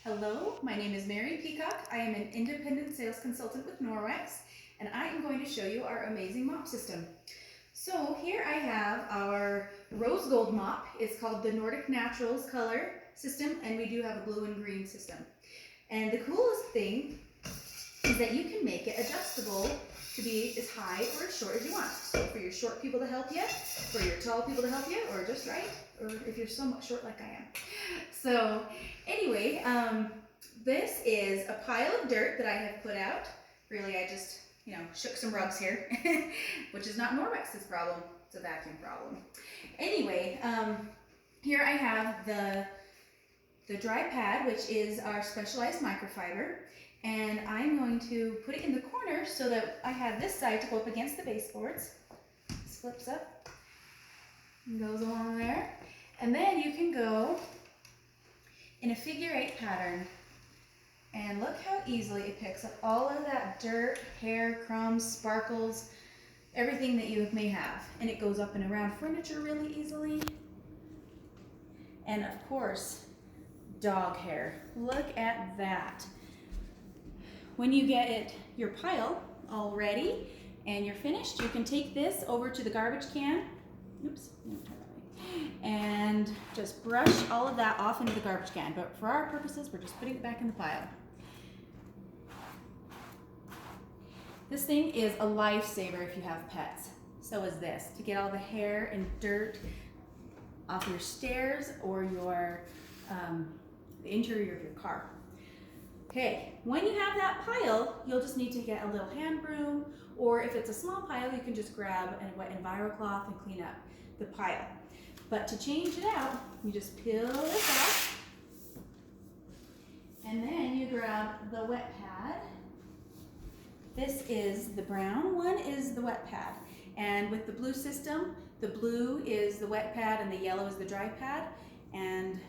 Hello, my name is Mary Peacock. I am an independent sales consultant with Norwex, and I am going to show you our amazing mop system. So here I have our rose gold mop. It's called the Nordic Naturals color system, and we do have a blue and green system. And the coolest thing is that you can make it adjustable to be as high or as short as you want. So for your short people to help you, for your tall people to help you, or just right, or if you're somewhat short like I am. So anyway, this is a pile of dirt that I have put out. Really, I just, shook some rugs here, which is not Norwex's problem. It's a vacuum problem. Anyway, here I have the dry pad, which is our specialized microfiber. And I'm going to put it in the corner so that I have this side to go up against the baseboards. This flips up and goes along there. And then you can go in a figure 8 pattern. And look how easily it picks up all of that dirt, hair, crumbs, sparkles, everything that you may have. And it goes up and around furniture really easily. And of course, dog hair. Look at that. When you get your pile all ready and you're finished, you can take this over to the garbage can. Oops, and just brush all of that off into the garbage can. But for our purposes, we're just putting it back in the pile. This thing is a lifesaver if you have pets. So is this, to get all the hair and dirt off your stairs or the interior of your car. Okay, when you have that pile, you'll just need to get a little hand broom, or if it's a small pile, you can just grab a wet EnviroCloth and clean up the pile. But to change it out, you just peel this off, and then you grab the wet pad. This is the brown one, is the wet pad. And with the blue system, the blue is the wet pad and the yellow is the dry pad. And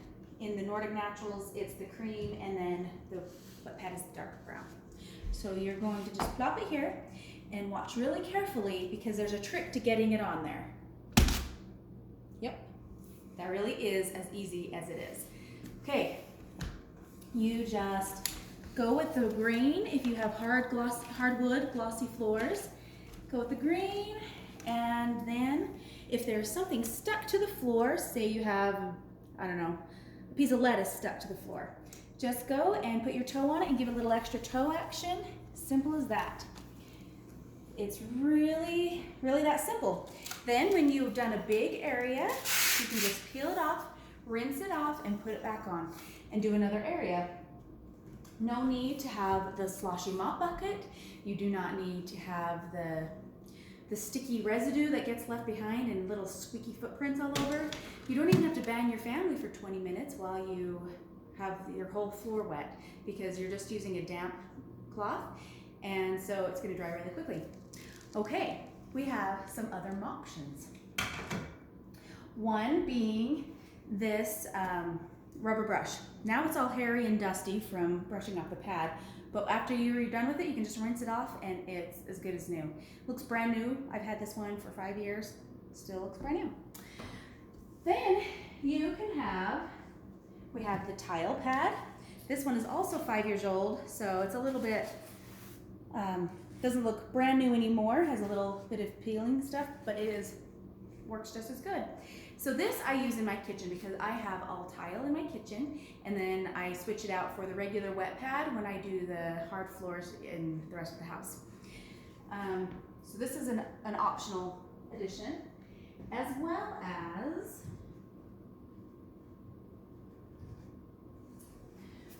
in the Nordic Naturals, it's the cream, and then the wet pad is the dark brown. So you're going to just plop it here and watch really carefully because there's a trick to getting it on there. Yep, that really is as easy as it is. Okay, you just go with the green if you have hardwood, glossy floors. Go with the green, and then if there's something stuck to the floor, say you have, I don't know, a piece of lettuce stuck to the floor, just go and put your toe on it and give it a little extra toe action. Simple as that. It's really, really that simple. Then when you've done a big area, you can just peel it off, rinse it off, and put it back on and do another area. No need to have the sloshy mop bucket. You do not need to have the sticky residue that gets left behind and little squeaky footprints all over. You don't even have to bang your family for 20 minutes while you have your whole floor wet because you're just using a damp cloth, and so it's going to dry really quickly. Okay, we have some other Moptions. One being this rubber brush. Now it's all hairy and dusty from brushing off the pad, but after you're done with it, you can just rinse it off and it's as good as new. Looks brand new. I've had this one for 5 years. Still looks brand new. Then you can we have the tile pad. This one is also 5 years old, so it's a little bit, doesn't look brand new anymore. Has a little bit of peeling stuff, but works just as good. So this I use in my kitchen because I have all tile in my kitchen, and then I switch it out for the regular wet pad when I do the hard floors in the rest of the house. So this is an optional addition, as well as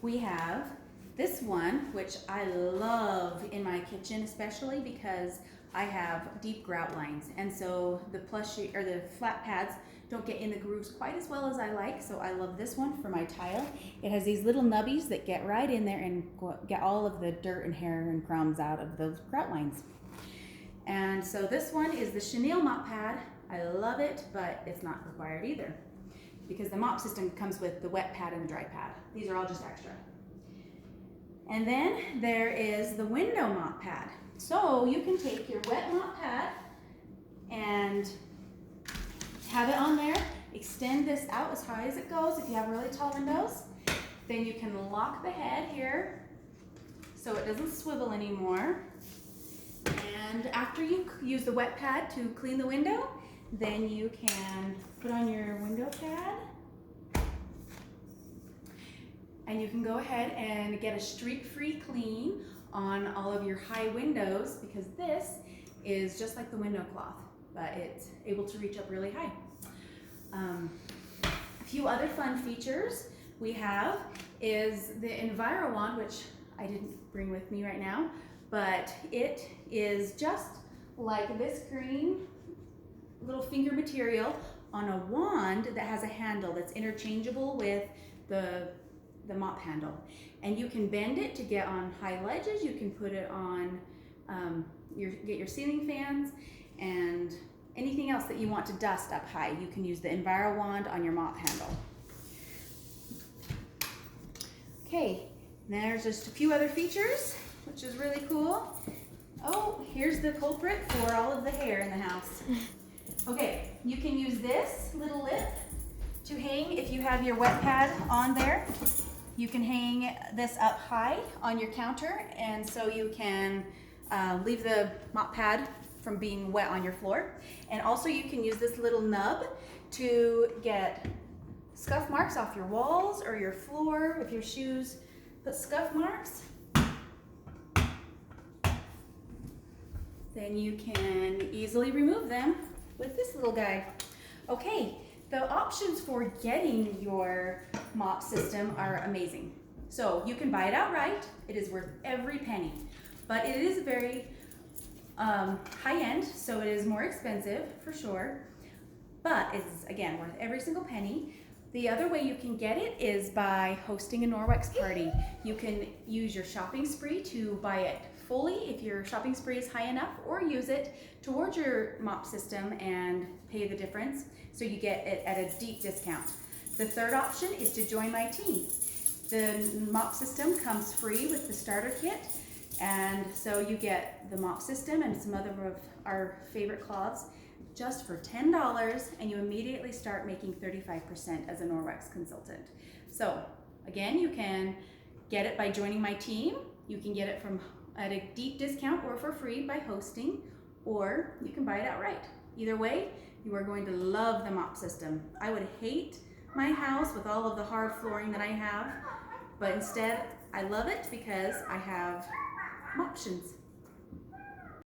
we have this one, which I love in my kitchen, especially because I have deep grout lines, and so the plushy or the flat pads don't get in the grooves quite as well as I like, so I love this one for my tile. It has these little nubbies that get right in there and get all of the dirt and hair and crumbs out of those grout lines. And so this one is the chenille mop pad. I love it, but it's not required either because the mop system comes with the wet pad and the dry pad. These are all just extra. And then there is the window mop pad. So you can take your wet mop pad and have it on there, extend this out as high as it goes if you have really tall windows, Then you can lock the head here so it doesn't swivel anymore. And after you use the wet pad to clean the window, then you can put on your window pad. And you can go ahead and get a streak-free clean on all of your high windows, because this is just like the window cloth, but it's able to reach up really high. A few other fun features we have is the Enviro wand, which I didn't bring with me right now, but it is just like this green little finger material on a wand that has a handle that's interchangeable with the mop handle. And you can bend it to get on high ledges. You can put it on, get your ceiling fans and anything else that you want to dust up high. You can use the Enviro wand on your mop handle. Okay, there's just a few other features, which is really cool. Oh, here's the culprit for all of the hair in the house. Okay, you can use this little lip to hang if you have your wet pad on there. You can hang this up high on your counter, and so you can leave the mop pad from being wet on your floor. And also you can use this little nub to get scuff marks off your walls or your floor if your shoes put scuff marks. Then you can easily remove them with this little guy. Okay, the options for getting your mop system are amazing. So you can buy it outright. It is worth every penny, but it is very high end, so it is more expensive for sure, but it's again worth every single penny. The other way you can get it is by hosting a Norwex party. You can use your shopping spree to buy it fully if your shopping spree is high enough, or use it towards your mop system and pay the difference, so you get it at a deep discount. The third option is to join my team. The mop system comes free with the starter kit, and so you get the mop system and some other of our favorite cloths just for $10, and you immediately start making 35% as a Norwex consultant. So again, you can get it by joining my team. You can get it at a deep discount or for free by hosting, or you can buy it outright. Either way, you are going to love the mop system. I would hate my house with all of the hard flooring that I have, but instead I love it because I have Moptions.